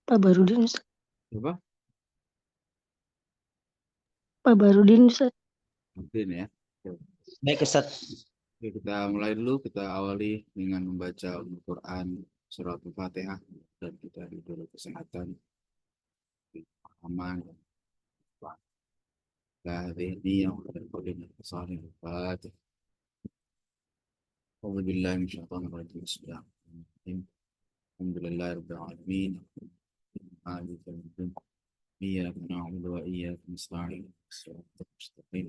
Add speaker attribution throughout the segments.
Speaker 1: Pak Barudin, Ustaz.
Speaker 2: Apa?
Speaker 1: Pak Barudin, Ustaz.
Speaker 2: Mungkin ya.
Speaker 3: Baik Ustaz.
Speaker 2: Oke, kita mulai dulu. Kita awali dengan membaca Al-Quran surat Al-Fatihah dan kita dulu kesehatan, aman, ini yang berkoordinat kesalahan Al-Fatihah. Alhamdulillah, Bismillahirrahmanirrahim. Bismillahirrahmanirrahim. Alhamdulillahirabbil alamin. Iyyaka na'budu wa iyyaka nasta'in. Shiratal mustaqim.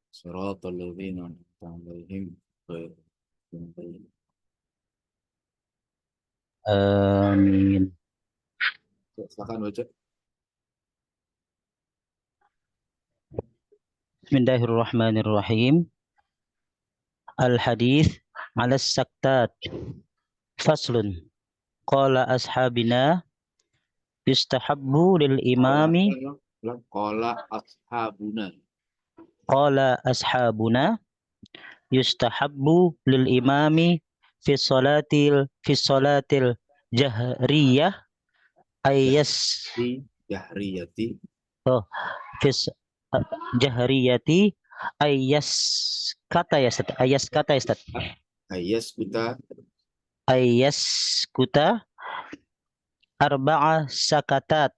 Speaker 2: Shiratal ladzina an'amta 'alaihim ghairil maghdubi 'alaihim.
Speaker 3: Amin.
Speaker 2: Silakan baca.
Speaker 3: Bismillahirrahmanirrahim. Al-hadis 'ala saktat. Faslun. Qala ashabina yustahabbu lil imami.
Speaker 2: Qala ashabuna.
Speaker 3: Qala ashabuna yustahabbu lil imami fi salatil jahriyah ayas
Speaker 2: Di jahriyati.
Speaker 3: fi jahriyati ayas kata ya Ustaz. Ayas kata ya Ustaz.
Speaker 2: Ayas kita.
Speaker 3: Ayas kuta arba'a sakatat.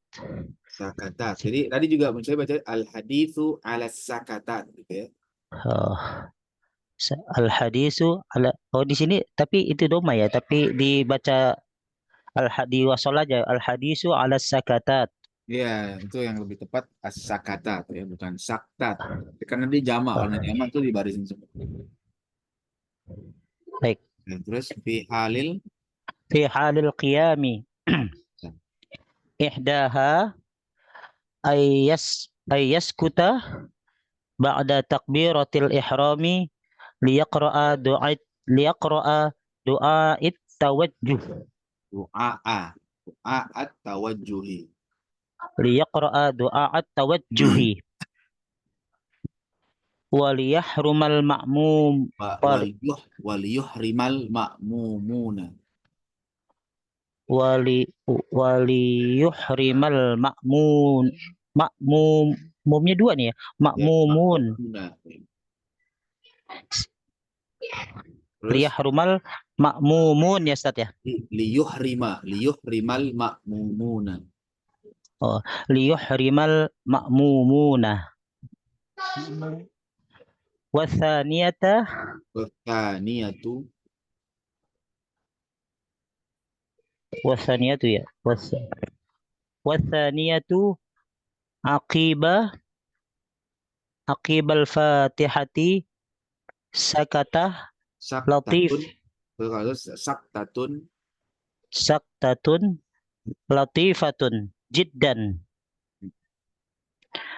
Speaker 2: Sakatat. Jadi tadi juga saya baca al-haditsu 'ala sakatat gitu ya.
Speaker 3: Al-hadisu ala, di sini tapi itu doma ya, tapi dibaca al-hadi wasol aja, al-hadisu 'ala sakatat.
Speaker 2: Iya, itu yang lebih tepat as-sakatat ya, bukan saktat. Karena dia jamak, kalau jamak itu dibarisin semua.
Speaker 3: Baik.
Speaker 2: Nah, terus fi halil
Speaker 3: qiyami ihdaha ayas kuta ba'da takbiratil ihrami liyaqra'a du'ait tawajjuh.
Speaker 2: Du'a'at tawajjuhi.
Speaker 3: Liyaqra'a du'a'at tawajjuhi. Waliyahrumal ma'mum
Speaker 2: waliyuhrimal ma'mumuna.
Speaker 3: Waliyuhrimal ma'mumnya dua nih ya. Ma'mumun. Liyahrumal ma'mumun ya Ustaz ya.
Speaker 2: Liyuhrimal ma'mumuna.
Speaker 3: Oh, liyuhrimal ma'mumuna. Wathaniyatu ya. Wathaniyatu aqibal fatihati sakatah latif. Saktatun latifatun jiddan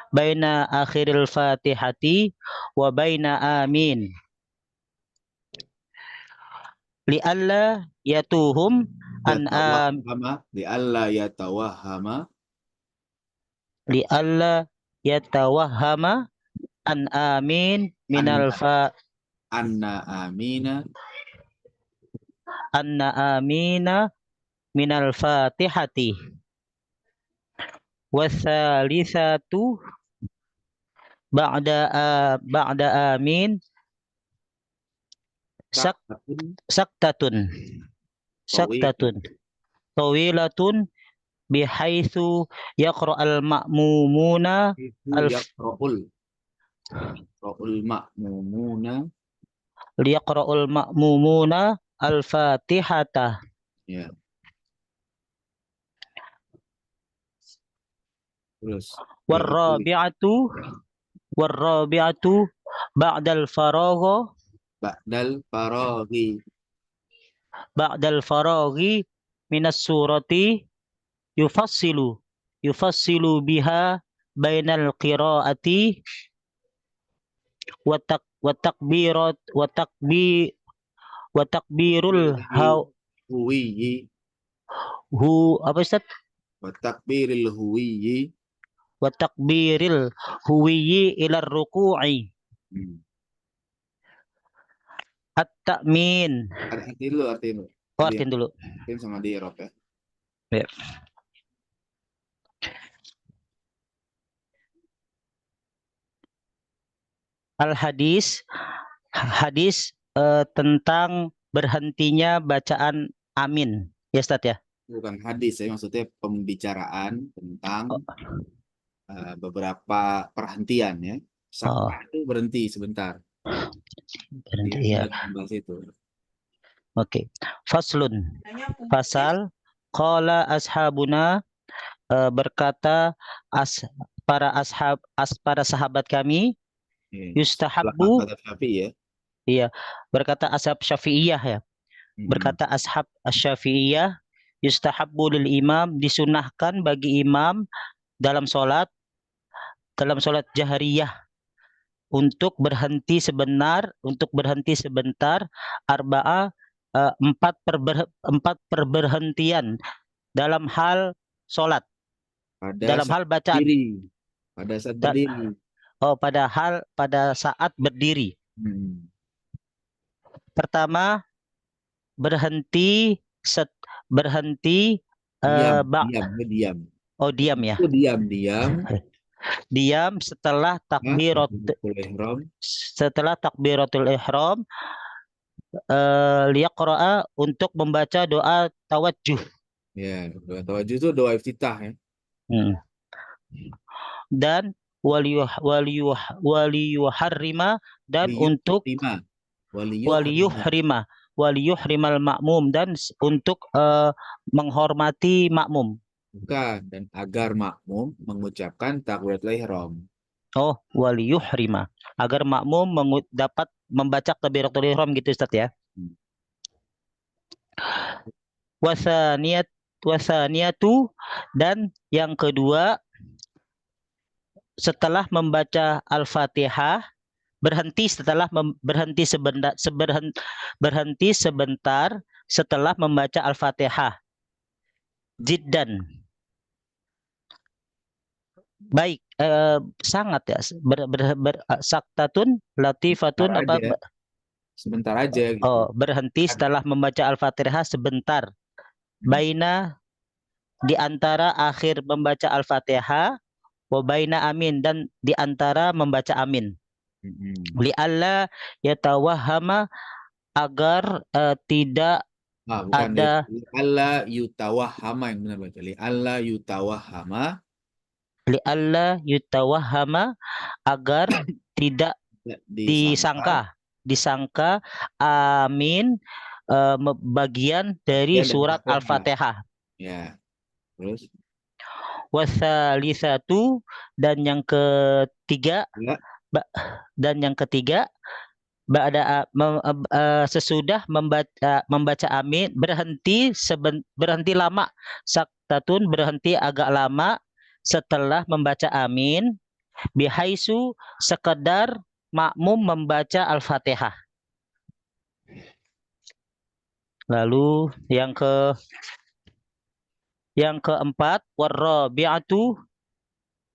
Speaker 3: baina akhiril fatihati wa baina amin li'alla yatuhum an li'alla yatawahhama an amin minal fa
Speaker 2: anna
Speaker 3: amina minal fatihati. Wasalisatu ba'da amin saktatun tawilatun bihaitsu yaqra'al ma'mumuna liyaqra'ul ma'mumuna al-fatihata.
Speaker 2: Ya. Terus
Speaker 3: warrabi'atu ba'dal faraghi minas surati yufassilu biha bainal qiraati wa takbirul apa Ustaz?
Speaker 2: Wa takbiril
Speaker 3: huwiyyi ila ruku'i. At-ta'min.
Speaker 2: Artiin dulu.
Speaker 3: Artiin dulu.
Speaker 2: Artiin sama di Eropa ya.
Speaker 3: Ya. Al-hadis, hadis tentang berhentinya bacaan amin. Ya Ustaz ya.
Speaker 2: Bukan hadis, ya maksudnya pembicaraan tentang beberapa perhentian ya.
Speaker 3: Oh,
Speaker 2: Sakta itu berhenti sebentar.
Speaker 3: berhenti
Speaker 2: Dia
Speaker 3: ya.
Speaker 2: membahas itu.
Speaker 3: Oke. Faslun. Pasal qala ashabuna berkata para sahabat kami yustahabbu
Speaker 2: Kata Syafi'i ya.
Speaker 3: iya berkata ashab Syafi'iyah ya. Berkata ashab Syafi'iyah yustahabbu lil imam disunahkan bagi imam dalam sholat jahriyah untuk berhenti sebentar arba'a empat perberhentian dalam hal sholat
Speaker 2: Pada
Speaker 3: dalam
Speaker 2: saat
Speaker 3: hal bacaan
Speaker 2: berdiri. Pada saat
Speaker 3: Da-
Speaker 2: berdiri.
Speaker 3: pada saat berdiri.
Speaker 2: Hmm.
Speaker 3: Pertama berhenti
Speaker 2: Diam,
Speaker 3: ba-
Speaker 2: diam, dia diam.
Speaker 3: oh diam ya.
Speaker 2: Itu diam
Speaker 3: Diam setelah
Speaker 2: ya, ihram.
Speaker 3: takbiratul ihram liyaqra'a untuk membaca doa tawajjuh.
Speaker 2: Ya, doa tawajud itu doa iftitah ya.
Speaker 3: Hmm. Dan waliyuharrima dan untuk
Speaker 2: Lima. Waliyuharrima.
Speaker 3: waliyuhrimal makmum dan untuk menghormati makmum.
Speaker 2: Bukan, dan agar makmum mengucapkan takbiratul ihram.
Speaker 3: Oh, waliyuhrima agar makmum dapat membaca takbiratul ihram gitu Ustaz ya.
Speaker 2: Hmm.
Speaker 3: Wasaniyatu dan yang kedua setelah membaca Al-Fatihah berhenti sebentar setelah membaca Al-Fatihah. Jiddan. Baik, sangat ya. Saktatun, latifatun
Speaker 2: Sebentar aja gitu.
Speaker 3: Oh, berhenti setelah membaca Al-Fatihah sebentar. Baina di antara akhir membaca Al-Fatihah wa baina amin dan di antara membaca amin. Li'alla yatawahhama agar tidak
Speaker 2: bukan
Speaker 3: ada
Speaker 2: li'alla yutawahhama yang benar baca. Li'alla yutawahhama
Speaker 3: agar tidak disangka amin bagian dari surat Al-Fatihah.
Speaker 2: Ya. Terus
Speaker 3: Wasalisatu dan yang ketiga sesudah membaca amin berhenti lama. Saktatun berhenti agak lama setelah membaca amin bihaisu sekedar makmum membaca Al-Fatihah. Lalu yang keempat warrabi'atu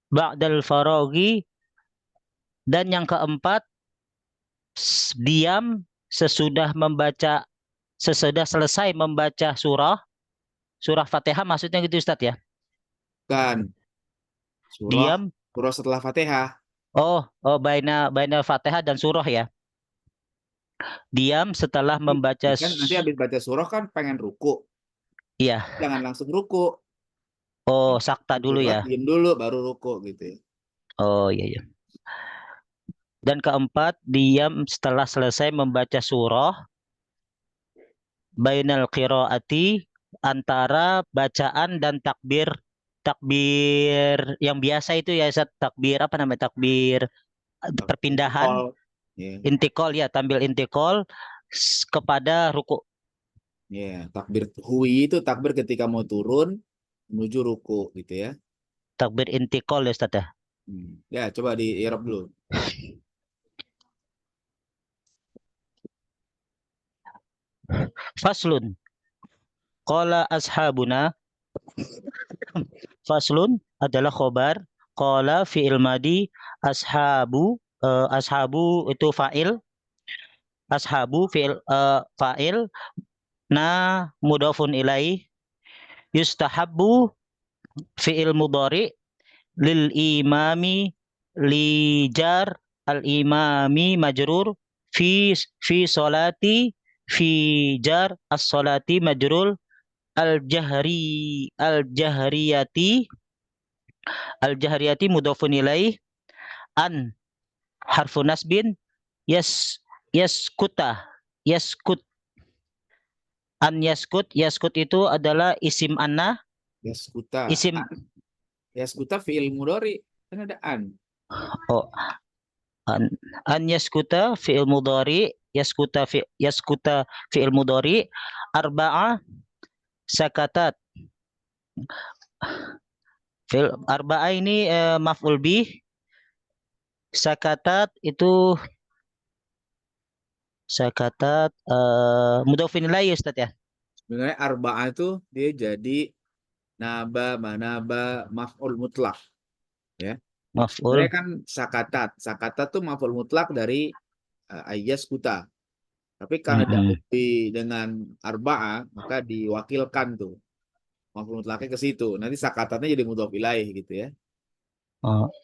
Speaker 3: ba'dal faraghi dan yang keempat diam sesudah selesai membaca surah Fatihah maksudnya gitu Ustaz ya.
Speaker 2: Kan
Speaker 3: Diam
Speaker 2: surah setelah Fatihah.
Speaker 3: Oh, baina Fatihah dan surah ya. Diam setelah membaca
Speaker 2: kan nanti habis baca surah kan pengen ruku.
Speaker 3: Iya.
Speaker 2: Jangan langsung ruku.
Speaker 3: Oh, sakta dulu ya.
Speaker 2: Diam dulu baru ruku gitu ya.
Speaker 3: Oh iya. Dan keempat, diam setelah selesai membaca surah bainal qiraati antara bacaan dan takbir yang biasa itu ya Ustaz, takbir apa namanya? Takbir perpindahan intikal ya, tampil intikal kepada ruku.
Speaker 2: Ya, takbir hui itu takbir ketika mau turun menuju ruku gitu ya.
Speaker 3: Takbir intikal ya Ustaz ya.
Speaker 2: Ya, coba di i'rab dulu.
Speaker 3: Faslun. Qala ashabuna. Faslun adalah khobar. Qala fi'il madi. Ashabu. Ashabu itu fa'il. Ashabu fi'il fa'il. Na mudhafun ilaih. Yustahabbu fi'il mudhari. Lil imami lijar al-imami majrur fi solati fi jar as-solati majrur al-jahriyati mudhafun ilaih an harfu nasbin yaskuta yaskut yaskut itu adalah isim anna
Speaker 2: Yaskuta.
Speaker 3: isim
Speaker 2: Yaskuta fi'il mudhari. Kan ada an.
Speaker 3: oh an yaskuta fi'il mudhari yaskuta fi'il mudhari arba'a sakatat fi'il arba'a ini maf'ul bih sakatat itu mudhafun ilaih Ustaz ya.
Speaker 2: Sebenarnya arba'ah itu dia jadi naba, manaba, maf'ul mutlak. Ya.
Speaker 3: Maf'ul.
Speaker 2: Sebenarnya kan sakatat. Sakatat tuh maf'ul mutlak dari ayyaskuta. Tapi karena dahulubi dengan arba'ah, maka diwakilkan tuh. Maf'ul mutlaknya ke situ. Nanti sakatatnya jadi mudhaf ilaih gitu ya.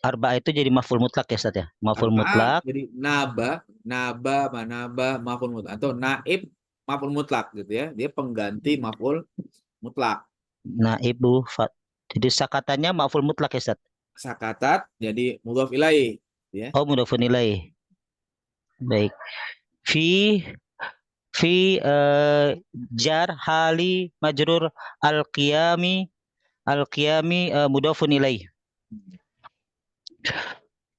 Speaker 3: Arba'a itu jadi maf'ul mutlak ya Ustaz ya. Maf'ul
Speaker 2: Arba'ah
Speaker 3: mutlak.
Speaker 2: jadi naba, manaba, maf'ul mutlak. Atau naib, maf'ul mutlak gitu ya. Dia pengganti maf'ul mutlak.
Speaker 3: Naibu. Jadi sakatannya maf'ul mutlak ya Ustaz.
Speaker 2: Sakatat jadi mudhaf ilaih ya.
Speaker 3: Oh, mudhafun ilaih. Baik. Fi jar hali majrur al-qiyami mudhafun ilaih.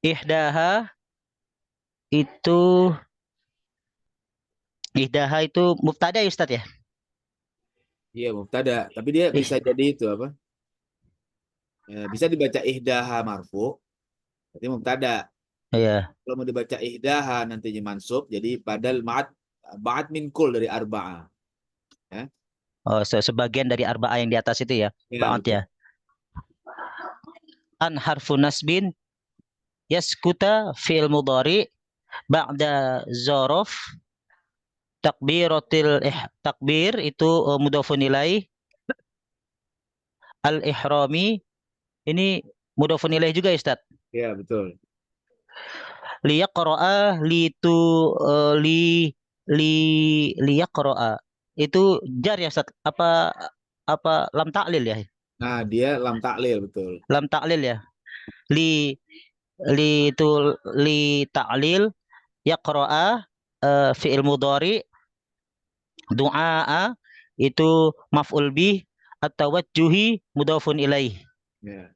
Speaker 3: Ihdaha itu mubtada ya Ustaz ya?
Speaker 2: Iya mubtada, tapi dia bisa jadi itu apa? Bisa dibaca ihdaha marfu, berarti mubtada.
Speaker 3: Iya.
Speaker 2: Kalau mau dibaca ihdaha nantinya mansub, jadi badal ba'at min kul dari arba'ah. Ya.
Speaker 3: Oh, sebagian dari arba'ah yang di atas itu ya.
Speaker 2: Ya,
Speaker 3: Ba'at
Speaker 2: betul.
Speaker 3: ya. An harfu nasbin yaskuta fi'il mudhari ba'da zorof takbir itu mudhafun ilaih al-ihrami ini mudhafun ilaih juga ya Ustaz.
Speaker 2: Ya, betul.
Speaker 3: Liyaqra'a liyaqra'a itu jar ya Ustaz apa lam ta'lil ya?
Speaker 2: Nah, dia lam taklil betul.
Speaker 3: Lam ta'lil ya. Li ta'lil yaqra'a fi'il mudhari du'a itu maf'ul bih at-tawajjuhi mudhafun ilaih.
Speaker 2: Ya.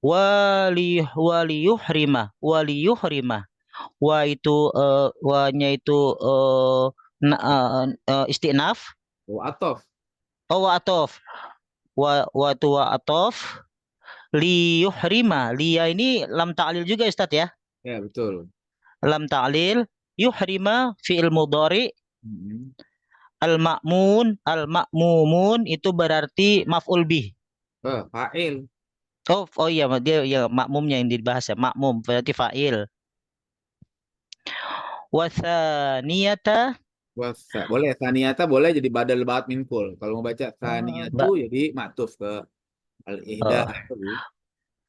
Speaker 3: Waliyuhrima wa itu wa-nya itu istinaf
Speaker 2: Atof.
Speaker 3: wa atof wa atof liyuhrima liya ini lam ta'lil juga Ustaz ya.
Speaker 2: Ya, betul.
Speaker 3: Lam ta'lil yuhrima fi'il mudhari al-ma'mumun itu berarti maf'ul bih.
Speaker 2: Fa'il.
Speaker 3: Oh iya dia ya makmumnya yang dibahas ya. Makmum berarti fa'il. Wasaniyata
Speaker 2: Boleh saniyata boleh jadi badal ba'at min kul. Kalau mau baca saniyatu jadi maktuf ke al-ihdah tadi.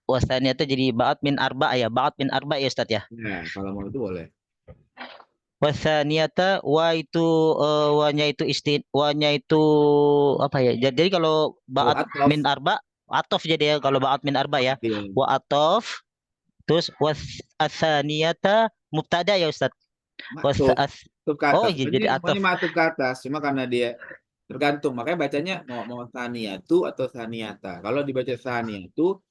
Speaker 3: wasaniyata jadi ba'at min arba ya. Ba'at min arba ya Ustaz ya.
Speaker 2: Nah, kalau mau itu boleh.
Speaker 3: Wasaniyata wa-nya itu apa ya? Jadi kalau ba'at min arba atof jadi ya kalau ba'at min arba ya. Wa atof terus wasaniyata mubtada ya Ustaz.
Speaker 2: Maktub ke atas.
Speaker 3: Jadi atof.
Speaker 2: Semuanya maktub ke atas. Cuma karena dia tergantung. Makanya bacanya mau saniyatu atau saniyata. Kalau dibaca saniyatu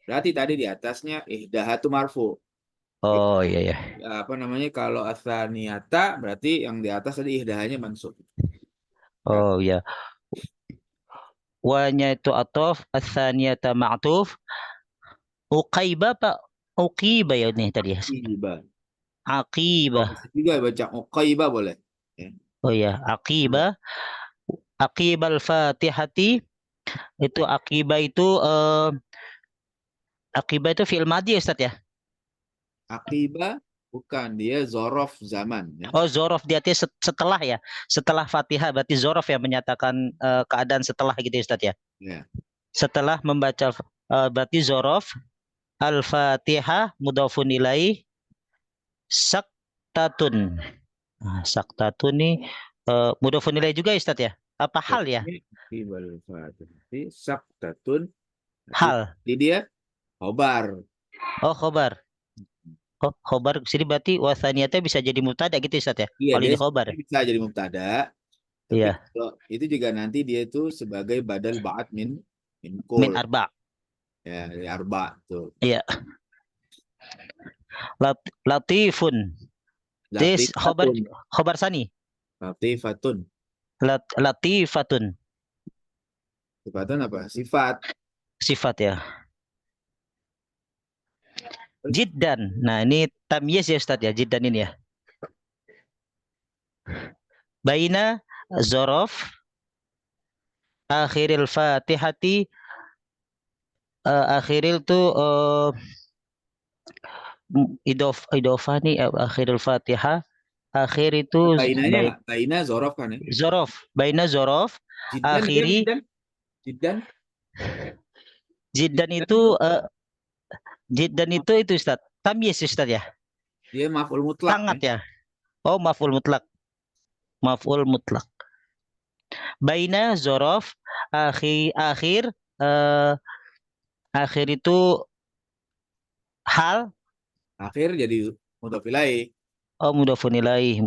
Speaker 2: berarti tadi di atasnya ihdahatu marfu.
Speaker 3: Oh iya ya.
Speaker 2: Apa namanya kalau asaniyata berarti yang di atas tadi ihdahanya mansub.
Speaker 3: Oh ya. Wa-nya itu atof, as-saniyata ma'tuf. Uqaiba Pak. Uqiba ya nih tadi ya. Aqibah.
Speaker 2: Juga baca uqaiba boleh. Ya.
Speaker 3: Oh ya, aqibah. Aqibal Fatihati itu aqibah itu fi'il madhi ya Ustaz ya?
Speaker 2: Aqibah bukan, dia zorof zaman ya.
Speaker 3: Oh, zorof dia setelah ya. Setelah Fatihah berarti zorof yang menyatakan keadaan setelah gitu ya Ustaz ya.
Speaker 2: Ya.
Speaker 3: Setelah membaca berarti zorof Al-Fatihah mudhafun ilaih Saktatun. Nah, saktatun nih mudhofun ilaih juga ya, Ustaz ya? Apa hal ya?
Speaker 2: Ibal fatihati saktatun.
Speaker 3: Hal.
Speaker 2: Jadi dia khobar.
Speaker 3: Oh, khobar. Oh, khobar sini berarti wasaniyatnya bisa jadi mubtada gitu Ustaz ya?
Speaker 2: Iya,
Speaker 3: Kalau
Speaker 2: dia
Speaker 3: ini khobar.
Speaker 2: bisa jadi mubtada. Tapi
Speaker 3: Iya,
Speaker 2: kalau itu juga nanti dia itu sebagai badal ba'at min
Speaker 3: min
Speaker 2: kul.
Speaker 3: arba.
Speaker 2: Ya, dari arba tuh.
Speaker 3: Iya. Latifun. This
Speaker 2: Latifatun.
Speaker 3: khobar sani.
Speaker 2: Latifatun.
Speaker 3: Latifatun.
Speaker 2: Sifatun apa? Sifat.
Speaker 3: Sifat ya. Jiddan. Nah, ini tamyiz ya Ustaz ya, jiddan ini ya. Baina zorof akhiril fatihati akhiril tuh idofah nih akhiril fatihah akhir itu
Speaker 2: Bainanya, baina zorof kan ya?
Speaker 3: zorof baina zorof
Speaker 2: Jiddan,
Speaker 3: akhiri
Speaker 2: jiddan.
Speaker 3: jiddan itu Ustaz tamyiz Ustaz ya,
Speaker 2: Dia maf'ul mutlak
Speaker 3: sangat
Speaker 2: kan?
Speaker 3: ya. Oh, maf'ul mutlak baina zorof akhir akhir itu hal.
Speaker 2: Akhir jadi mudhof ilaih.
Speaker 3: Oh, mudhofun ilaih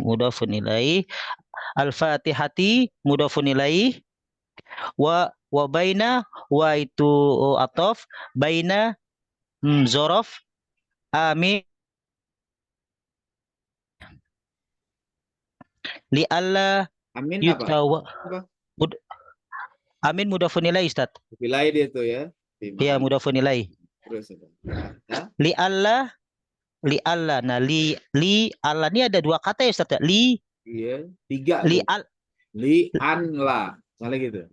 Speaker 3: al-fatihati mudhofun ilaih wa baina wa itu atof baina zorof amin li alla
Speaker 2: Amin apa?
Speaker 3: yutawa
Speaker 2: Apa?
Speaker 3: amin mudhofun ilaih Ustaz.
Speaker 2: Ilaih dia tuh ya.
Speaker 3: Ya, mudhofun ilaih.
Speaker 2: Terus ya.
Speaker 3: Li alla nah li alla ini ada dua kata ya Ustaz ya.
Speaker 2: Iya, 3
Speaker 3: li
Speaker 2: tuh. Li an la. Misalnya gitu.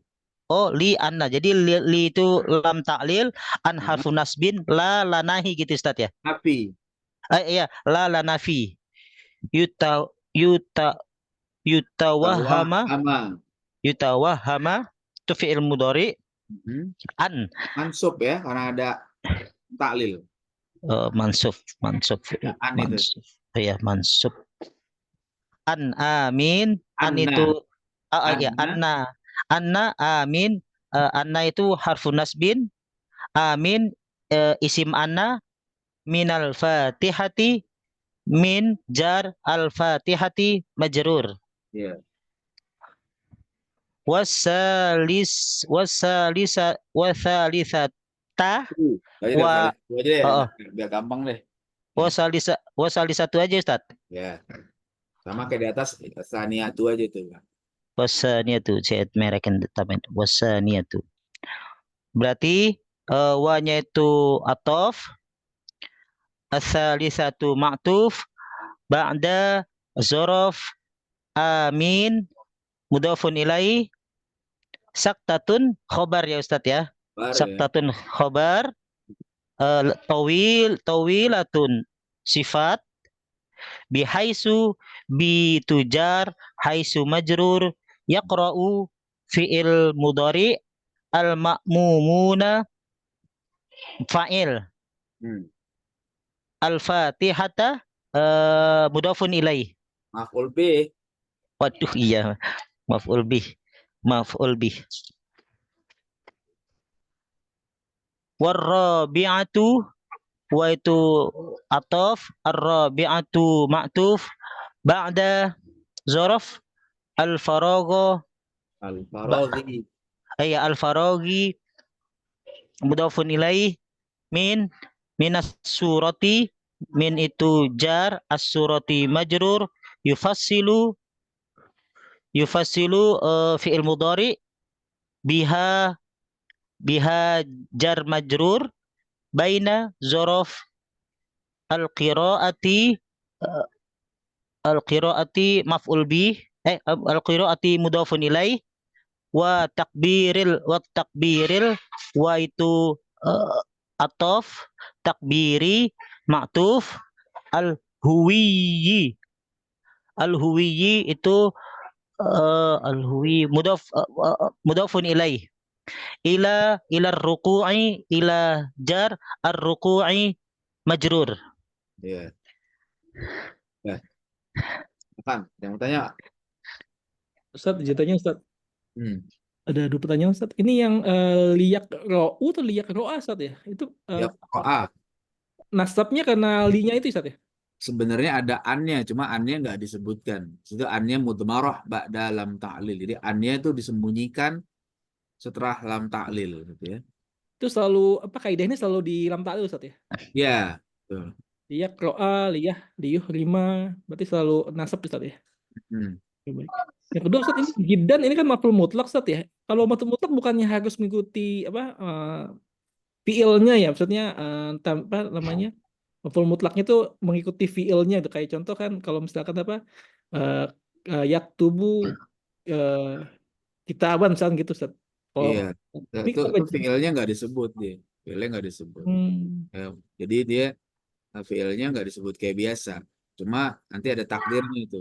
Speaker 3: Oh, li anna. Jadi li itu lam ta'lil, an harfu nasbin, la lanahi gitu Ustaz ya.
Speaker 2: Nafi.
Speaker 3: Iya, la lanafi. Yutawahama itu fi'il mudhari. An
Speaker 2: Mansub ya, karena ada taklil.
Speaker 3: mansub
Speaker 2: Ya, an itu.
Speaker 3: Iya, mansub. An amin, an
Speaker 2: Anna.
Speaker 3: itu ya anna amin, anna itu harfu nasbin, amin isim anna, minal fatihati, min jar al fatihati majrur.
Speaker 2: Iya.
Speaker 3: Wasalisata wa
Speaker 2: aja deh, biar gampang deh.
Speaker 3: wasalisatu aja Ustaz.
Speaker 2: Ya. Sama kayak di atas saniyatu aja tuh.
Speaker 3: Wasaniyatu, saya mereken tamen. Wasaniyatu. Berarti wa-nya itu atof, as-salisatu ma'tuf, ba'da zorof, amin, mudhafun ilaih, saktatun khobar ya Ustaz ya. Saktatun khobar, tawilatun sifat, bihaisu bitujar haisu majrur yaqra'u fi'il mudhari al ma'mumuna fa'il al fatihata mudhafun ilaih.
Speaker 2: Maf'ul bih.
Speaker 3: Waduh, iya, maf'ul bih. Warrabi'atu wa itu atof, ar-rabi'atu ma'tuf, ba'da zorof al-faragha al-faraghi mudhafun ilaih, minas surati, min itu jar, as-surati majrur, yufassilu fi'il mudhari, biha jar majrur, baina zorof al-qiraati maf'ul bih, al-qiraati mudhafun ilaih, wa takbiril wa itu atof, takbiri ma'tuf, al-huwiyyi itu al-huwi mudhafun ilaih, ila ruku'i, ila jar ar-ruku'i majrur.
Speaker 2: Yeah. Kan, yang mau tanya.
Speaker 4: Ustaz, jatahnya Ustaz.
Speaker 2: Hmm.
Speaker 4: Ada 2 pertanyaan Ustaz. Ini yang liyak ro'u atau liyak ro'a Ustaz ya? Itu
Speaker 2: Ya, A.
Speaker 4: nasabnya karena linya itu Ustaz ya?
Speaker 2: Sebenarnya ada annya, cuma annya nggak disebutkan. Itu annya mudmarah ba'da lam ta'lil. Jadi annya itu disembunyikan setelah lam ta'lil gitu ya.
Speaker 4: Itu selalu apa kaidahnya selalu di lam ta'lil Ustaz ya?
Speaker 2: Ya, betul.
Speaker 4: Liyak ro'a, liyah, liyuh, lima. Berarti selalu nasab Ustaz ya?
Speaker 2: Hmm.
Speaker 4: Oke, baik. Yang kedua Ustaz, ini jiddan ini kan maf'ul mutlak Ustaz ya. Kalau maf'ul mutlak bukannya harus mengikuti apa fiilnya ya, maksudnya apa namanya? Maf'ul mutlaknya itu mengikuti fiilnya itu kayak contoh kan kalau misalkan apa yaktubu kitaban misalkan gitu Ustaz.
Speaker 2: Iya.
Speaker 4: Kalau ini
Speaker 2: Itu
Speaker 4: kenapa?
Speaker 2: fiilnya nggak disebut dia. Fiilnya nggak disebut.
Speaker 4: Hmm,
Speaker 2: Ya, jadi dia fiilnya nggak disebut kayak biasa. Cuma nanti ada takdirnya itu.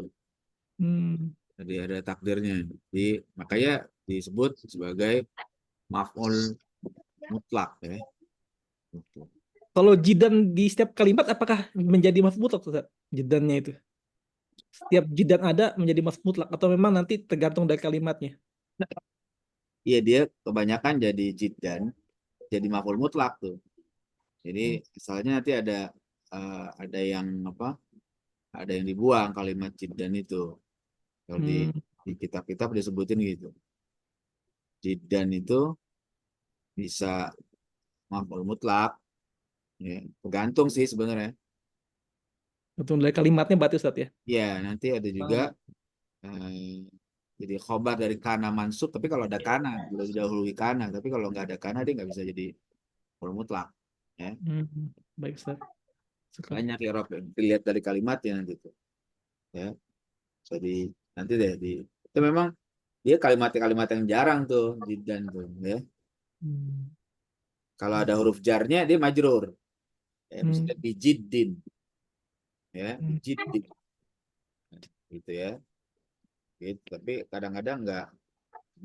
Speaker 4: hmm.
Speaker 2: Jadi ada takdirnya. Jadi makanya disebut sebagai maf'ul mutlak ya. Gitu.
Speaker 4: Kalau jidan di setiap kalimat apakah menjadi maf'ul mutlak Ustaz? Jidannya itu. Setiap jidan ada menjadi maf'ul mutlak atau memang nanti tergantung dari kalimatnya?
Speaker 2: Iya, dia kebanyakan jadi jiddan, jadi maf'ul mutlak tuh. Jadi misalnya nanti ada yang apa? Ada yang dibuang kalimat jiddan itu. Kalau
Speaker 4: Hmm.
Speaker 2: di kitab-kitab disebutin gitu. Jiddan itu bisa maf'ul mutlak, ya. Tergantung sih sebenarnya.
Speaker 4: Tergantung dari kalimatnya berarti Ustaz ya?
Speaker 2: Ya, nanti ada juga eh, jadi khobar dari kana mansub, tapi kalau ada kana, udah didahului kana, tapi kalau nggak ada kana dia nggak bisa jadi maf'ul mutlak. Ya.
Speaker 4: Hmm. Baik Ustaz. Sekarang.
Speaker 2: Banyak ya Rob, dilihat dari kalimatnya nanti tuh. Ya. Jadi nanti deh itu memang dia kalimat-kalimat yang jarang tuh jiddan tuh ya.
Speaker 4: Hmm.
Speaker 2: Kalau ada huruf jarnya dia majrur. Ya,
Speaker 4: Hmm.
Speaker 2: misalnya bijiddin ya,
Speaker 4: Hmm.
Speaker 2: bijiddin gitu ya. Gitu. Tapi kadang-kadang nggak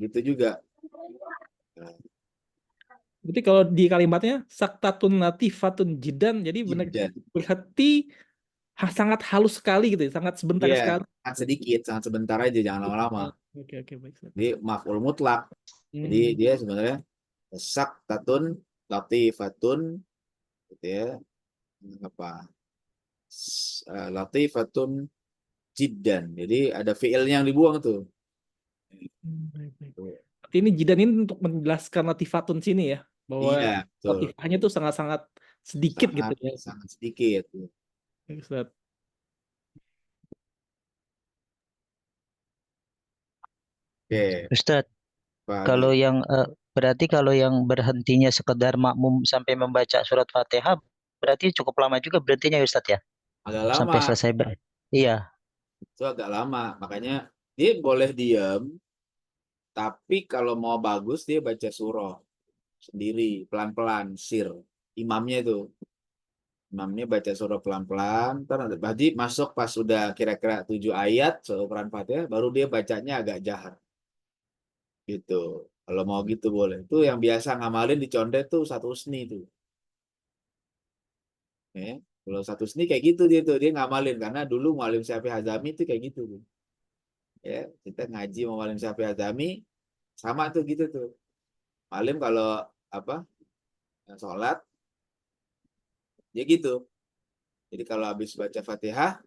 Speaker 2: gitu juga. Nah,
Speaker 4: Berarti kalau di kalimatnya saktatun latifatun jidan, jadi benar
Speaker 2: jiddan.
Speaker 4: berarti sangat halus sekali gitu, ya, sangat sebentar
Speaker 2: Iya,
Speaker 4: sekali.
Speaker 2: sangat sedikit, sangat sebentar aja, jangan lama-lama.
Speaker 4: Oke oke baik Ustaz.
Speaker 2: Jadi maf'ul mutlak. Jadi
Speaker 4: Hmm.
Speaker 2: dia sebenarnya saktatun latifatun gitu ya. Apa? Latifatun jiddan. Jadi ada fiilnya yang dibuang tuh.
Speaker 4: Baik, baik. Berarti ini jidan ini untuk menjelaskan latifatun sini ya,
Speaker 2: Iya,
Speaker 4: bahwa
Speaker 2: betul.
Speaker 4: latifahnya tuh sangat-sangat sedikit gitu
Speaker 2: Sangat
Speaker 4: ya.
Speaker 2: sangat sedikit.
Speaker 4: Baik, Ustaz.
Speaker 2: Oke,
Speaker 3: Ustadz,
Speaker 2: Pak
Speaker 3: kalau
Speaker 2: Adi.
Speaker 3: yang berarti kalau yang berhentinya sekedar makmum sampai membaca surat Fatihah, berarti cukup lama juga berhentinya ya Ustadz ya,
Speaker 2: Agak
Speaker 3: sampai
Speaker 2: lama,
Speaker 3: selesai Iya.
Speaker 2: itu agak lama. Makanya dia boleh diam, tapi kalau mau bagus dia baca surah sendiri, pelan-pelan, sir. Imamnya itu. Imamnya baca surah pelan-pelan, ntar berarti masuk pas sudah kira-kira 7 ayat surah Quran Fatihah, baru dia bacanya agak jahar. Gitu. Kalau mau gitu boleh. Itu yang biasa ngamalin di condet tuh satu usni tuh. Ya. Kalau satu usni kayak gitu dia ngamalin karena dulu Mualim Syafi'i Hazami itu kayak gitu tuh. Ya, kita ngaji sama Mualim Syafi'i Hazami sama tuh gitu tuh. Mualim kalau apa? Sholat ya gitu. Jadi kalau habis baca Fatihah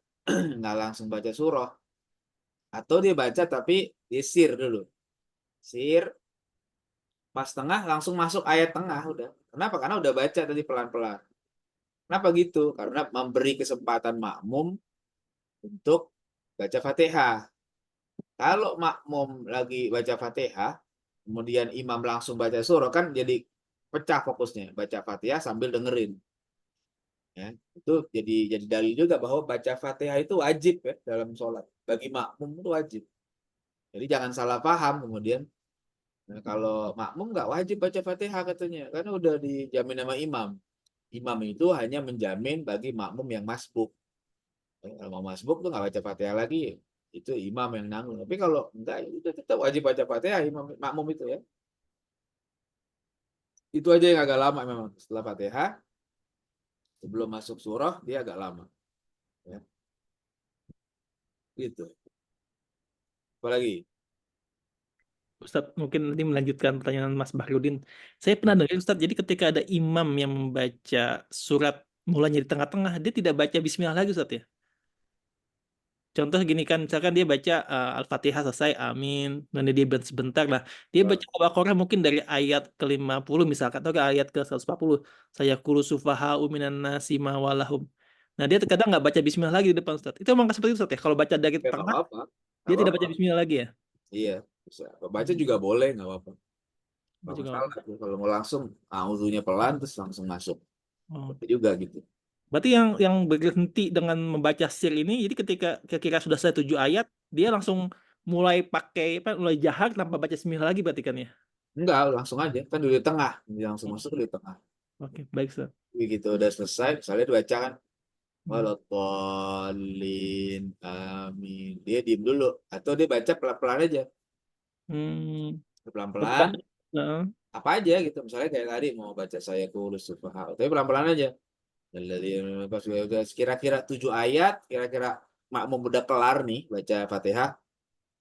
Speaker 2: nggak langsung baca surah, atau dia baca tapi dia sir dulu. Sir pas tengah langsung masuk ayat tengah udah. Kenapa? Karena udah baca tadi pelan-pelan. Kenapa gitu? Karena memberi kesempatan makmum untuk baca Fatihah. Kalau makmum lagi baca Fatihah, kemudian imam langsung baca surah, kan jadi pecah fokusnya. Baca Fatihah sambil dengerin. Ya, itu jadi dalil juga bahwa baca Fatihah itu wajib ya dalam sholat. Bagi makmum itu wajib. Jadi jangan salah paham kemudian. Nah, kalau makmum nggak wajib baca Fatihah katanya, karena udah dijamin sama imam. Imam itu hanya menjamin bagi makmum yang masbuk. Kalau mau masbuk tuh nggak baca Fatihah lagi, itu imam yang nanggung. Tapi kalau enggak, itu tetap wajib baca Fatihah imam makmum itu ya. Itu aja yang agak lama memang. Setelah Fatihah, sebelum masuk surah dia agak lama. Ya. gitu. Apalagi?
Speaker 4: Ustadz mungkin nanti melanjutkan pertanyaan Mas Bahrudin. Saya pernah dengar Ustadz, jadi ketika ada imam yang membaca surat mulanya di tengah-tengah, dia tidak baca bismillah lagi Ustadz ya. Contoh gini kan, misalkan dia baca Al-Fatihah selesai, amin. Nanti dia berhenti sebentar lah. Dia baca Al-Baqarah mungkin dari ayat ke-50 misalkan, atau ke ayat ke-140. Saya kulu sufaha'u minan nasi ma walahum. Nah, dia terkadang nggak baca bismillah lagi di depan Ustadz. Itu emang seperti itu Ustadz ya? Kalau baca dari
Speaker 2: Ya nggak
Speaker 4: tengah,
Speaker 2: apa-apa.
Speaker 4: dia
Speaker 2: Nggak
Speaker 4: tidak
Speaker 2: apa-apa.
Speaker 4: baca bismillah lagi ya?
Speaker 2: Iya, bisa. Baca juga boleh, nggak apa-apa. Nggak
Speaker 4: Baca nggak
Speaker 2: masalah.
Speaker 4: apa-apa.
Speaker 2: Kalau mau langsung, auzunya pelan, terus langsung masuk.
Speaker 4: Oh.
Speaker 2: Itu juga gitu.
Speaker 4: Berarti yang berhenti dengan membaca sir ini, jadi ketika kira-kira sudah selesai 7 ayat, dia langsung mulai pakai mulai jahar tanpa baca bismillah lagi berarti kan ya?
Speaker 2: Enggak, langsung aja. Kan di tengah. Dia langsung masuk di tengah.
Speaker 4: Oke, baik Ustaz.
Speaker 2: Begitu udah selesai, misalnya dibaca kan,
Speaker 4: Hmm.
Speaker 2: waladhdallin, amin. Dia diem dulu. Atau dia baca pelan-pelan aja.
Speaker 4: Hmm.
Speaker 2: Pelan-pelan,
Speaker 4: Heeh.
Speaker 2: apa aja gitu. Misalnya kayak tadi mau baca saya kulus sufaha. Tapi pelan-pelan aja. Jadi pas udah kira-kira 7 ayat, kira-kira makmum udah kelar nih baca Fatihah,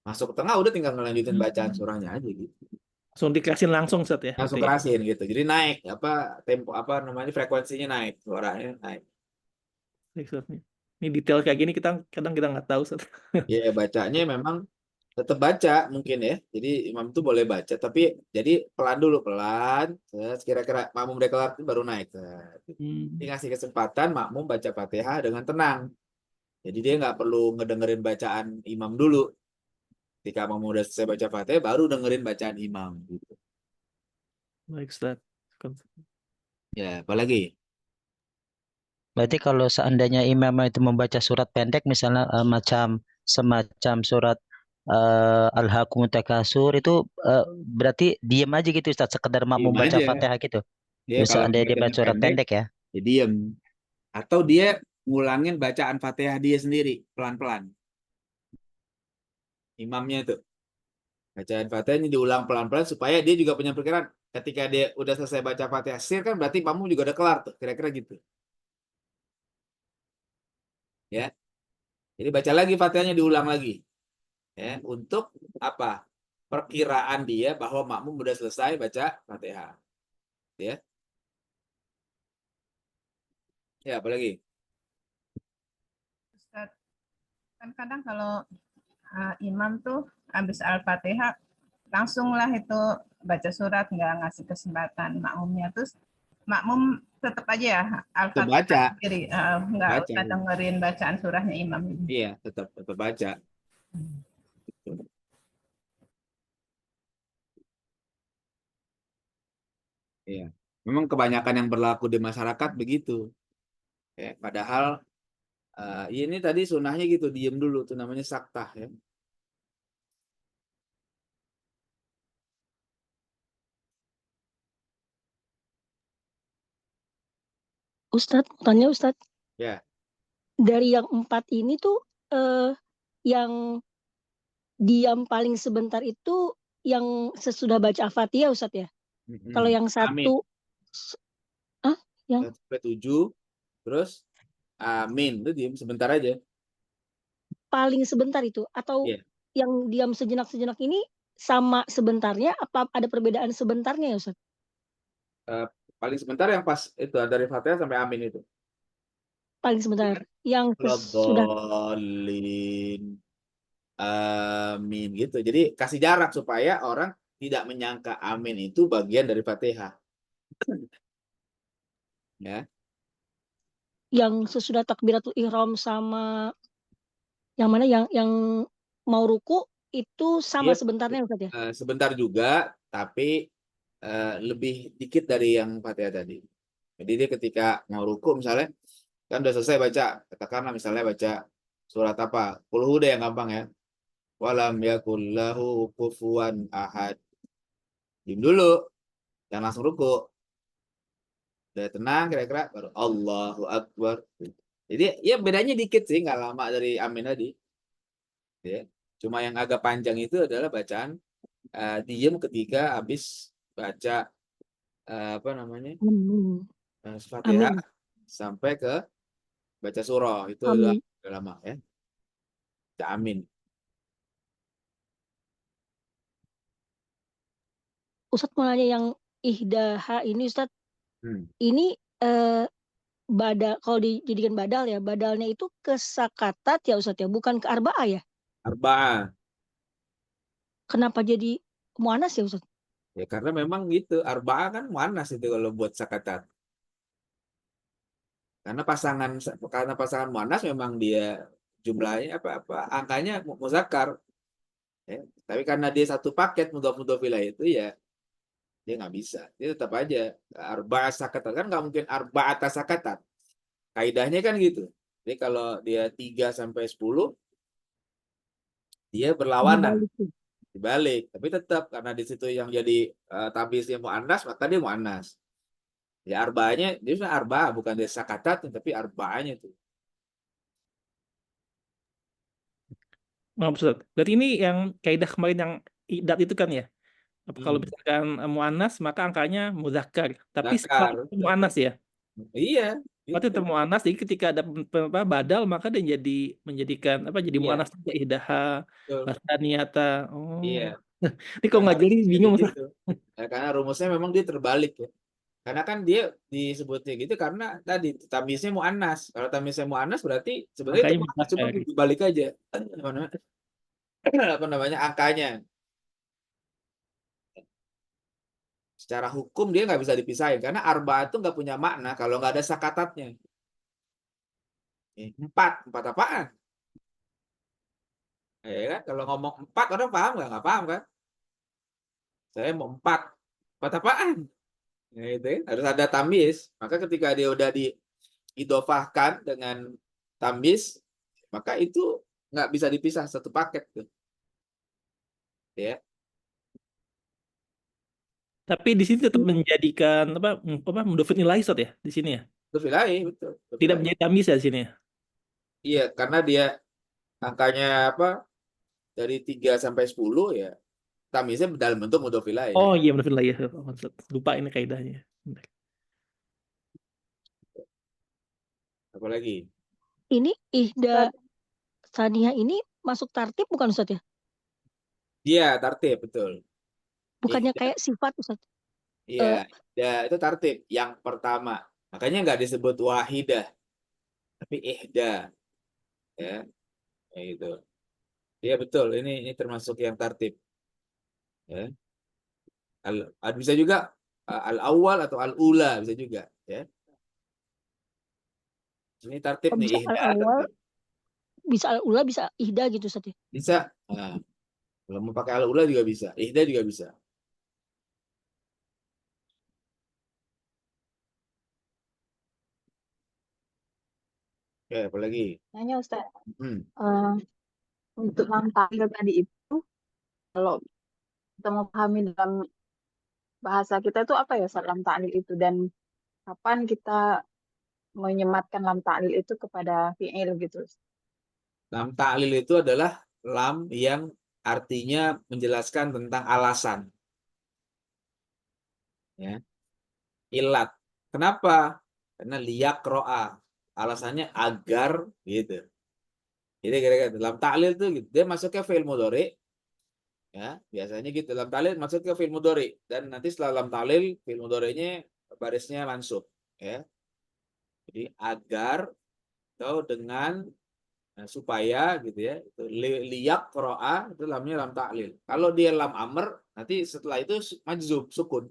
Speaker 2: masuk ke tengah udah tinggal ngelanjutin bacaan surahnya aja gitu.
Speaker 4: Langsung dikerasin langsung Ustaz ya?
Speaker 2: Langsung
Speaker 4: Berarti.
Speaker 2: kerasin gitu. Jadi naik apa tempo apa namanya frekuensinya naik, suaranya naik.
Speaker 4: Baik, Ustaz. Ini detail kayak gini kita kadang kita nggak tahu Ustaz.
Speaker 2: Ya bacanya memang tetap baca mungkin ya. Jadi imam itu boleh baca tapi jadi pelan dulu pelan. Terus kira-kira makmum udah kelar baru naik. Jadi ngasih kesempatan makmum baca Fatihah dengan tenang. Jadi dia nggak perlu ngedengerin bacaan imam dulu. Ketika makmum udah selesai baca Fatihah baru dengerin bacaan imam gitu.
Speaker 4: Baik Ustaz.
Speaker 2: Ya, apalagi?
Speaker 3: Berarti kalau seandainya imam itu membaca surat pendek, misalnya semacam surat Al-Hakumut Takasur itu berarti diam aja gitu Ustaz, sekedar
Speaker 2: Diem
Speaker 3: makmum baca
Speaker 2: aja.
Speaker 3: Fatihah gitu.
Speaker 2: Dia kalau
Speaker 3: Seandainya dia
Speaker 2: bacanya
Speaker 3: baca surat
Speaker 2: pendek,
Speaker 3: pendek ya.
Speaker 2: ya diem. Atau dia ngulangin bacaan Fatihah dia sendiri pelan-pelan. Imamnya itu. Bacaan Fatihahnya diulang pelan-pelan supaya dia juga punya pikiran ketika dia udah selesai baca Fatihah sir kan berarti makmum juga udah kelar tuh, kira-kira gitu. Ya. Jadi baca lagi Fatihahnya diulang lagi. Ya, untuk apa? Perkiraan dia bahwa makmum udah selesai baca Fatihah. Ya. Ya, apalagi?
Speaker 5: Ustaz, kan kadang kalau imam tuh habis Al-Fatihah langsunglah itu baca surat, nggak ngasih kesempatan makmumnya, terus makmum tetap aja ya
Speaker 2: Tetap
Speaker 5: Al-Fatihah
Speaker 2: baca.
Speaker 5: sendiri, nggak
Speaker 2: Baca.
Speaker 5: usah dengerin bacaan surahnya imam.
Speaker 2: Iya, tetap baca. Iya. Memang kebanyakan yang berlaku di masyarakat begitu. Ya, padahal ini tadi sunahnya gitu, diem dulu tuh namanya saktah ya.
Speaker 1: Ustadz, tanya Ustadz,
Speaker 2: Ya.
Speaker 1: dari yang 4 ini tuh yang diam paling sebentar itu yang sesudah baca Al-Fatihah Ustadz ya? Kalau yang
Speaker 2: Amin.
Speaker 1: satu, yang
Speaker 2: Sampai 7, terus amin. Itu diem sebentar aja.
Speaker 1: paling sebentar itu? Atau
Speaker 2: Iya.
Speaker 1: yang diam sejenak-sejenak ini sama sebentarnya? Apa ada perbedaan sebentarnya ya Ustadz?
Speaker 2: Paling sebentar yang pas itu dari Fatihah sampai amin itu.
Speaker 1: Paling sebentar. Yang sudah
Speaker 2: Waladhdallin. Amin gitu. Jadi kasih jarak supaya orang tidak menyangka amin itu bagian dari Fatihah. Ya.
Speaker 1: yang sesudah takbiratul ihram sama yang mana yang mau ruku itu sama
Speaker 2: Dia
Speaker 1: sebentarnya Ustadz ya?
Speaker 2: sebentar juga, tapi lebih dikit dari yang Fatihah tadi. Jadi dia ketika mau ruku misalnya, kan udah selesai baca, katakanlah misalnya baca surat apa, Qul Hu deh yang gampang ya. Walam yakul lahu kufuwan ahad. Diam dulu, jangan langsung ruku. Udah tenang kira-kira, baru Allahu Akbar. Jadi ya bedanya dikit sih, nggak lama dari amin tadi. Ya. Cuma yang agak panjang itu adalah bacaan diem ketika habis baca apa namanya Fatihah
Speaker 1: Amin.
Speaker 2: sampai ke baca surah itu
Speaker 1: Amin.
Speaker 2: udah lama ya. amin.
Speaker 1: Ustadz mau nanya yang ihdaha ini Ustadz, ini badal, kalau dijadikan badal ya, badalnya itu ke sakatat ya Ustadz ya, bukan ke arba'ah ya?
Speaker 2: Arba'ah.
Speaker 1: Kenapa jadi muannas ya Ustadz?
Speaker 2: Ya karena memang gitu, arba'ah kan muannas itu kalau buat sakatat. Karena pasangan muannas memang dia jumlahnya apa angkanya muzakkar. Ya. Tapi karena dia satu paket mudhof ilaih itu ya dia nggak bisa. Dia tetap aja arba'ah sakatat, kan nggak mungkin arba'ata sakatat. Kaidahnya kan gitu. Jadi kalau dia 3 sampai 10 dia berlawanan. Dibalik, tapi tetap karena di situ yang jadi tabisnya muannas, maka dia muannas. Ya arba'ahnya dia sudah arba'ah, bukan dia sakatat tapi arba'ahnya itu.
Speaker 4: Maaf Ustadz. Berarti ini yang kaidah kemarin yang idat itu kan ya? Kalau misalkan muannas maka angkanya muzakkar. Tapi setelah
Speaker 2: Zakar.
Speaker 4: itu muannas ya.
Speaker 2: Iya.
Speaker 4: Berarti tetap muannas. Jadi ketika ada badal maka dia jadi menjadikan apa? Jadi
Speaker 2: Iya.
Speaker 4: muannas juga ihdaha, basaniyata. Oh.
Speaker 2: Iya.
Speaker 4: Ini kok nggak jadi bingung Ustadz.
Speaker 2: Gitu. Ya, karena rumusnya memang dia terbalik ya. Karena kan dia disebutnya gitu karena tadi tamisnya muannas. Kalau tamisnya muannas berarti sebenarnya itu muannas, cuma dibalik aja. Apa namanya angkanya. Secara hukum dia nggak bisa dipisahin karena arba'ah itu nggak punya makna kalau nggak ada sakatatnya. 4 apaan? Ya kan? Kalau ngomong 4 orang paham nggak paham kan? Saya mau 4 apaan? Ya, itu ya. Harus ada tamis. Maka ketika dia udah diidofahkan dengan tamis, maka itu nggak bisa dipisah satu paket tuh. Ya.
Speaker 4: Tapi di sini tetap menjadikan apa mudhofun ilaih Ustadz ya di sini ya.
Speaker 2: Mudhof ilaih, betul.
Speaker 4: Tidak menjadi tamis ya di sini ya.
Speaker 2: Iya, karena dia angkanya apa? Dari 3 sampai 10 ya. Tamisnya dalam bentuk mudhof ilaih.
Speaker 4: Oh iya mudhofun ilaih ya. Lupa ini kaidahnya.
Speaker 2: Apalagi?
Speaker 1: Ini ihda saniyah ini masuk tartib bukan Ustadz ya?
Speaker 2: Iya, tartib, betul.
Speaker 1: Bukannya kayak sifat Ustadz?
Speaker 2: Iya, itu tartib yang pertama. Makanya nggak disebut wahidah, tapi ihda. Ya, gitu. Iya betul, ini termasuk yang tartib. Ya. Bisa juga al-awwal atau al-ula bisa juga. Ya. Ini tartib nih,
Speaker 1: Bisa
Speaker 2: ihda.
Speaker 1: al-awwal, bisa al-ula, bisa ihda gitu Ustadz ya?
Speaker 2: Bisa. Nah, kalau mau pakai al-ula juga bisa, ihda juga bisa. Oke, apalagi?
Speaker 6: Nanya Ustaz, untuk lam ta'lil tadi itu, kalau kita mau pahami dalam bahasa kita itu apa ya Ustaz lam ta'lil itu, dan kapan kita menyematkan lam ta'lil itu kepada fi'il gitu?
Speaker 2: Lam ta'lil itu adalah lam yang artinya menjelaskan tentang alasan. Ya. Ilat. Kenapa? Karena liyaqro'a. Alasannya agar gitu. Jadi kira-kira dalam ta'lil tuh gitu. Dia masuknya fi'il mudhari. Ya, biasanya gitu. Dalam ta'lil masuk ke fi'il mudhari, dan nanti setelah dalam ta'lil fi'il mudhari'nya barisnya mansub, ya. Jadi agar atau dengan supaya gitu ya. Itu liyaqro'a itu lamnya lam ta'lil. Kalau dia lam amr, nanti setelah itu majzub, sukun.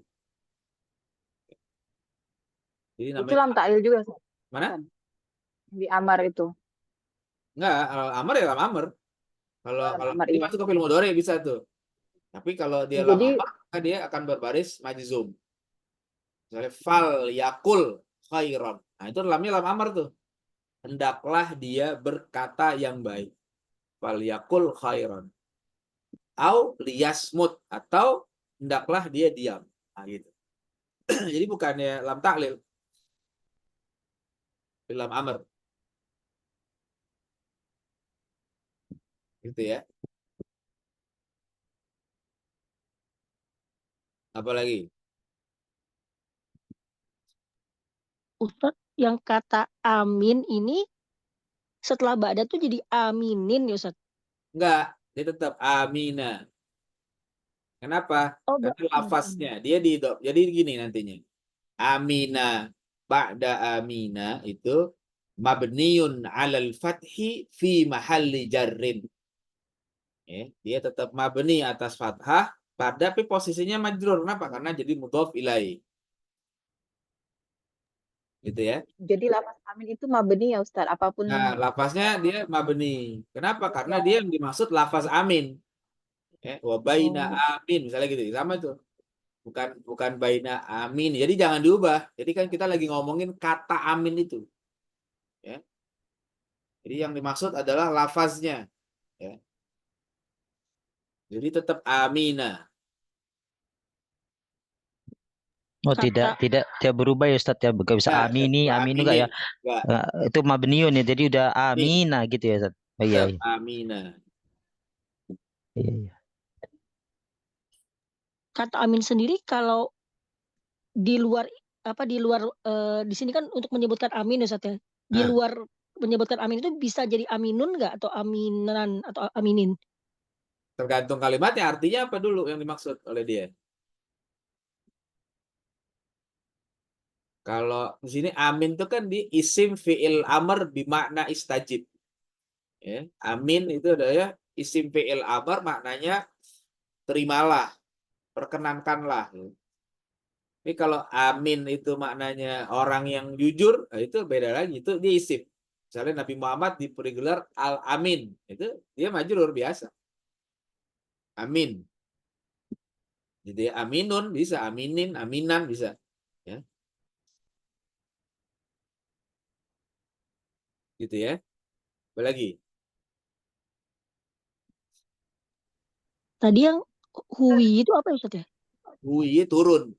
Speaker 2: Jadi
Speaker 6: Itu lam ta'lil juga Ustaz?
Speaker 2: Mana?
Speaker 6: Di amar itu.
Speaker 2: Enggak, amar ya lam amr. Kalau
Speaker 6: amar,
Speaker 2: ini
Speaker 6: iya.
Speaker 2: masuk ke fi'il mudhari bisa tuh. Tapi kalau dia lam amr, maka dia akan berbaris majzum. Misalnya fal yakul khairan. Nah, itu lamnya lam amr tuh. Hendaklah dia berkata yang baik. Fal yakul khairan. Au liyasmut, atau hendaklah dia diam. Nah, gitu. Jadi bukannya lam ta'lil. Lam amr. Gitu ya. Apalagi?
Speaker 1: Ustadz, yang kata amin ini setelah ba'da tuh jadi aminin ya Ustadz?
Speaker 2: Enggak, dia tetap amina. Kenapa?
Speaker 1: Oh,
Speaker 2: Karena lafaznya dia jadi gini nantinya. Amina ba'da amina itu mabniun 'alal fathi fi mahalli jarrin. Dia tetap mabni atas fathah tapi posisinya majrur. Kenapa? Karena jadi mudhof ilaih. Gitu ya.
Speaker 6: Jadi lafaz amin itu mabni ya Ustaz, apapun.
Speaker 2: Nah, lafaznya dia mabni. Kenapa? Karena dia yang dimaksud lafaz amin. Wa baina amin misalnya gitu. Sama tuh. Bukan baina amin. Jadi jangan diubah. Jadi kan kita lagi ngomongin kata amin itu. Ya. Jadi yang dimaksud adalah lafaznya. Ya. Jadi tetap amina.
Speaker 3: Oh,
Speaker 1: Kata
Speaker 3: tidak berubah ya Ustaz ya. Bukan bisa
Speaker 2: Ya,
Speaker 3: amini, amin enggak ya.
Speaker 2: Enggak.
Speaker 3: Itu mabniun ya. Jadi udah
Speaker 2: Amin.
Speaker 3: amina gitu ya Ustaz. Oh iya,
Speaker 2: Tetap
Speaker 3: iya.
Speaker 2: amina.
Speaker 3: Iya, iya.
Speaker 1: kata amin sendiri kalau di luar di sini kan untuk menyebutkan amin Ustaz ya. Di
Speaker 2: Ah.
Speaker 1: luar menyebutkan amin itu bisa jadi aminun nggak atau aminan atau aminin?
Speaker 2: Tergantung kalimatnya, artinya apa dulu yang dimaksud oleh dia. Kalau di sini amin itu kan di isim fi'il amr bimakna istajib. Ya, amin itu adalah isim fi'il amr maknanya terimalah, perkenankanlah. Tapi kalau amin itu maknanya orang yang jujur, nah itu beda lagi. Itu dia isim. Misalnya Nabi Muhammad diberi gelar Al-Amin. Itu dia majrur biasa. Amin. Jadi aminun bisa, aminin, aminan bisa. Ya. Gitu ya. Apa lagi?
Speaker 1: Tadi yang huwi itu apa ya Ustaz ya?
Speaker 2: Hui turun.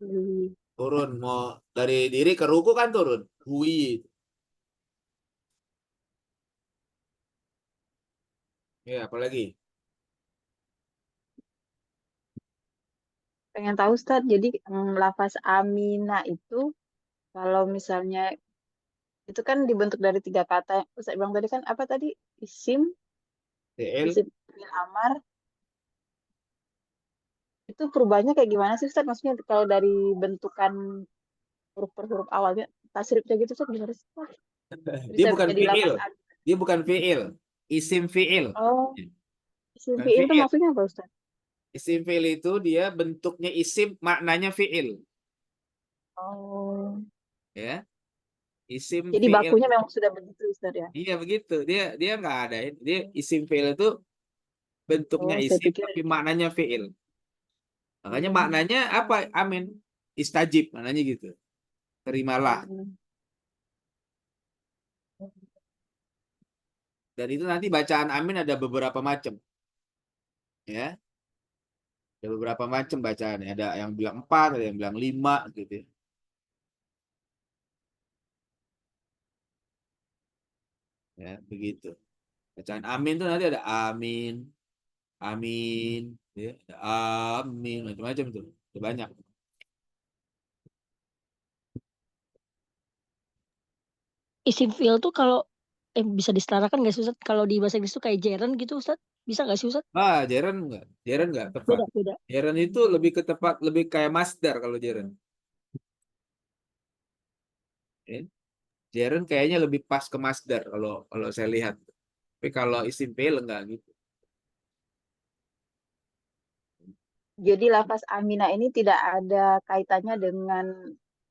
Speaker 6: Hmm.
Speaker 2: Turun. Mau dari diri ke ruku kan turun. Hui. Ya, apa lagi?
Speaker 6: Pengen tahu Ustaz, jadi lafaz amina itu kalau misalnya itu kan dibentuk dari 3 kata. Ustaz bilang tadi kan apa tadi? Isim,
Speaker 2: TL.
Speaker 6: isim fi'il amar. Itu perubahannya kayak gimana sih Ustaz? Maksudnya kalau dari bentukan huruf per huruf awalnya, tasrifnya gitu Ustaz gimana sih Ustaz?
Speaker 2: Dia
Speaker 6: Bisa
Speaker 2: bukan
Speaker 6: jadi
Speaker 2: fi'il.
Speaker 6: lafaz
Speaker 2: Dia bukan fi'il. Isim fi'il.
Speaker 6: Oh, isim
Speaker 2: Bukan
Speaker 6: fi'il itu
Speaker 2: fi'il.
Speaker 6: maksudnya apa Ustaz?
Speaker 2: Isim fi'il itu dia bentuknya isim, maknanya fi'il.
Speaker 6: Oh,
Speaker 2: Ya. Isim
Speaker 6: jadi
Speaker 2: fi'il.
Speaker 6: bakunya memang sudah begitu Ustaz ya?
Speaker 2: Iya begitu. Dia nggak ada. Dia isim fi'il itu bentuknya
Speaker 6: Oh, saya
Speaker 2: isim
Speaker 6: pikir.
Speaker 2: tapi maknanya fi'il. Makanya
Speaker 6: Hmm.
Speaker 2: maknanya apa? Amin. Istajib maknanya gitu. Terimalah. Dan itu nanti bacaan amin ada beberapa macam. Ya. Ada beberapa macam bacaan. Ada yang bilang 4, ada yang bilang 5 gitu ya. Ya, begitu. Bacaan amin itu nanti ada amin, amin, ya, ada amin, macam-macam tuh. Itu banyak.
Speaker 1: Isim fi'il tuh kalau bisa disetarakan nggak sih Ustaz? Kalau di bahasa Inggris tuh kayak gerund gitu Ustaz? Bisa nggak sih Ustaz?
Speaker 2: Jeren enggak? Jeren enggak tepat.
Speaker 1: Beda, beda.
Speaker 2: Jeren itu lebih ke tepat, lebih kayak masdar kalau jeren. Ya. Jeren kayaknya lebih pas ke masdar kalau saya lihat. Tapi kalau isim fi'il enggak gitu.
Speaker 6: Jadi lafaz amina ini tidak ada kaitannya dengan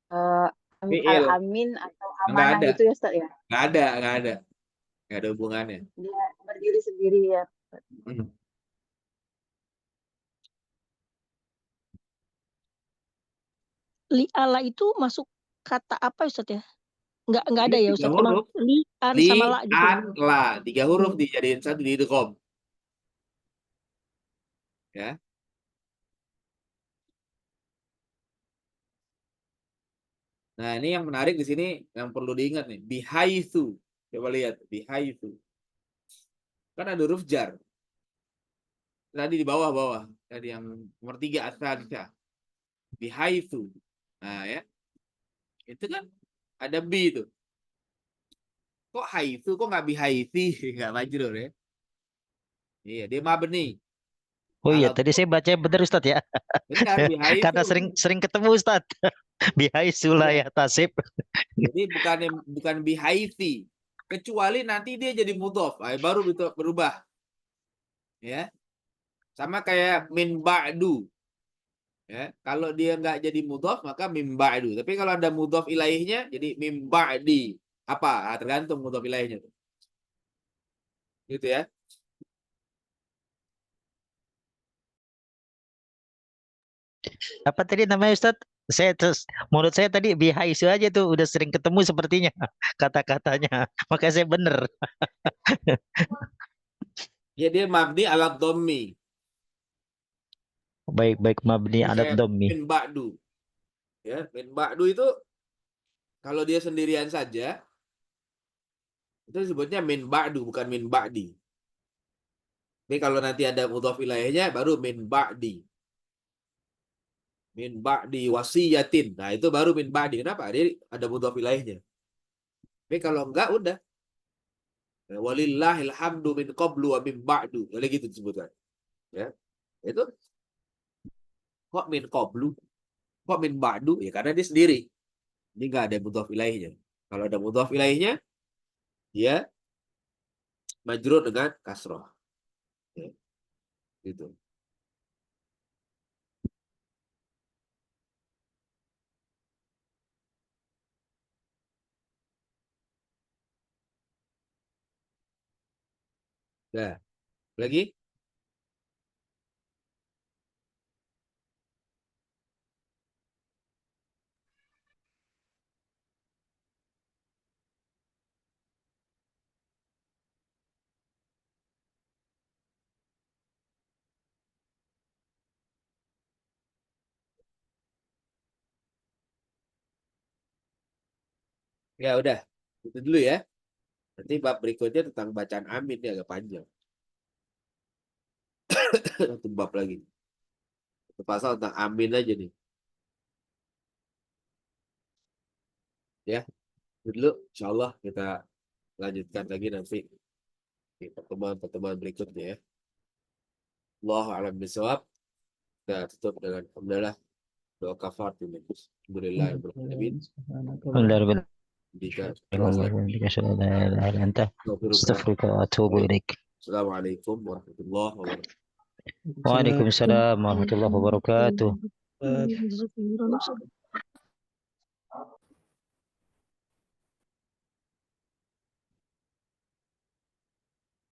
Speaker 6: eh,
Speaker 2: Fi'il
Speaker 6: al-amin atau
Speaker 2: enggak
Speaker 6: amanah
Speaker 2: ada.
Speaker 6: gitu ya Ustaz ya?
Speaker 2: Enggak ada, enggak ada. Enggak ada hubungannya.
Speaker 6: Dia berdiri sendiri ya.
Speaker 2: Hmm.
Speaker 1: Li'ala itu masuk kata apa Ustaz ya? Nggak
Speaker 2: Jadi
Speaker 1: ada ya
Speaker 2: 3
Speaker 1: Ustaz. Emang
Speaker 2: huruf.
Speaker 1: li'an
Speaker 2: Li,
Speaker 1: sama la gitu.
Speaker 2: an, la. 3 huruf dijadiin satu di idgham. Ya. Nah, ini yang menarik di sini yang perlu diingat nih, bihaitsu. Coba lihat, bihaitsu. Kan ada huruf jar. Tadi di bawah-bawah. Tadi yang nomor 3 asal bihaitsu. Nah, ya. Itu kan ada bi itu. Kok haitsu, kok nggak bihaitsi? Nggak majrur ya. Iya, dia mabni.
Speaker 3: Oh iya,
Speaker 2: Kalau
Speaker 3: tadi saya baca benar Ustaz ya.
Speaker 2: benar bihaitsu.
Speaker 3: Karena sering ketemu Ustaz. Bihaitsulah ya tasib.
Speaker 2: Jadi bukan bihaitsi. Kecuali nanti dia jadi mudhof, baru itu berubah. Ya. Sama kayak min ba'du. Ya, kalau dia nggak jadi mudhof maka min ba'du. Tapi kalau ada mudhof ilaihnya jadi min ba'di. Apa? Tergantung mudhof ilaihnya tuh. Gitu ya.
Speaker 3: Apa tadi namanya Ustaz? Menurut saya tadi bihaisu aja tuh udah sering ketemu sepertinya kata-katanya. Maka saya bener.
Speaker 2: Ya dia mabni ala dhammi.
Speaker 3: Baik mabni
Speaker 2: Jadi
Speaker 3: adat
Speaker 2: kayak
Speaker 3: dhammi.
Speaker 2: min ba'du. Ya, min ba'du itu kalau dia sendirian saja itu disebutnya min ba'du, bukan min ba'di. Tapi kalau nanti ada mudhof ilaihnya baru min ba'di. Min ba'di wasiyatin. Nah, itu baru min ba'di. Kenapa? Dia ada mudhof ilaihnya. Tapi kalau enggak udah walillahil hamdu min qablu wa min ba'du. Boleh gitu disebutkan. Ya. Itu kok min qablu? Kok min ba'du? Ya karena dia sendiri. Ini enggak ada mudhof ilaihnya. Kalau ada mudhof ilaihnya dia majrur dengan kasroh. Ya. Gitu. Nah, lagi? Ya udah. Itu dulu ya. Nanti bab berikutnya tentang bacaan amin ya agak panjang. Satu bab lagi. Satu pasal tentang amin aja nih. Ya, itu dulu. Insyaallah kita lanjutkan lagi nanti di pertemuan-pertemuan berikutnya ya. Allahu a'lam bishawab. Kita tutup dengan alhamdulillah doa kafaratul majlis. Alhamdulillah rabbil alamin.
Speaker 3: Alhamdulillah.
Speaker 2: Jika
Speaker 3: Astaghfiruka wa atubu ilaik.
Speaker 2: Assalamualaikum warahmatullahi wabarakatuh.
Speaker 3: Waalaikumsalam warahmatullahi wabarakatuh.
Speaker 1: Waalaikumsalam.